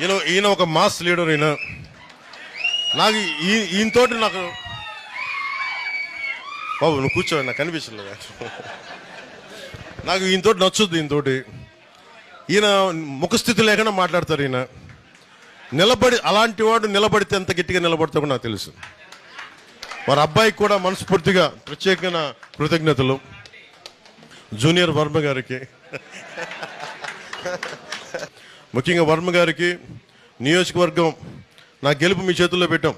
ఈయన ఒక mass leader. నాకు ఈయనతోటి నాకు బాబు నువ్వు కూర్చో, నాకు కనిపించలేదు. నాకు ఈయనతోటి నచ్చుద్ది. ఈయన ముఖస్థితి లేకుండా మాట్లాడతారు. ఈయన అలాంటి వాడు నిలబడితే ఎంత గట్టిగా నిలబడతాడో నాకు తెలుసు. వారి అబ్బాయికి కూడా మనస్ఫూర్తిగా ప్రత్యేకమైన కృతజ్ఞతలు. జూనియర్ వర్మ గారికి, ముఖ్యంగా వర్మ గారికి నియోజకవర్గం నా గెలుపు మీ చేతుల్లో పెట్టాం.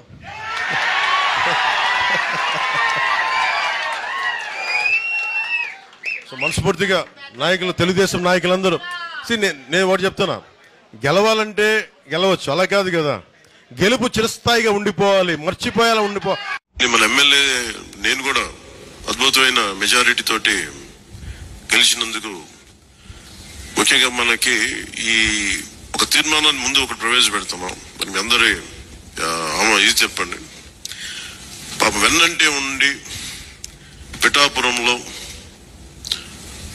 సో మనస్ఫూర్తిగా నాయకులు, తెలుగుదేశం నాయకులందరూ నేను ఒకటి చెప్తున్నా, గెలవాలంటే గెలవచ్చు, అలా కాదు కదా. గెలుపు చిరస్థాయిగా ఉండిపోవాలి, మర్చిపోయేలా ఉండిపోవాలి. మన ఎమ్మెల్యే నేను కూడా అద్భుతమైన మెజారిటీ తోటి గెలిచినందుకు ముఖ్యంగా మనకి ఈ ఒక తీర్మానాన్ని ముందు ఒకటి ప్రవేశపెడతాం. మరి మీ అందరి ఇది చెప్పండి. పాపం వెన్నంటే ఉండి పిఠాపురంలో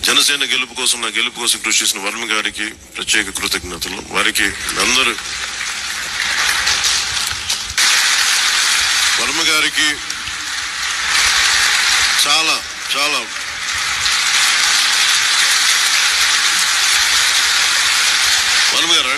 జనసేన గెలుపు కోసం, నా గెలుపు కోసం కృషి చేసిన వర్మ గారికి ప్రత్యేక కృతజ్ఞతలు. వారికి అందరూ వర్మ గారికి చాలా చాలా వర్మ గారు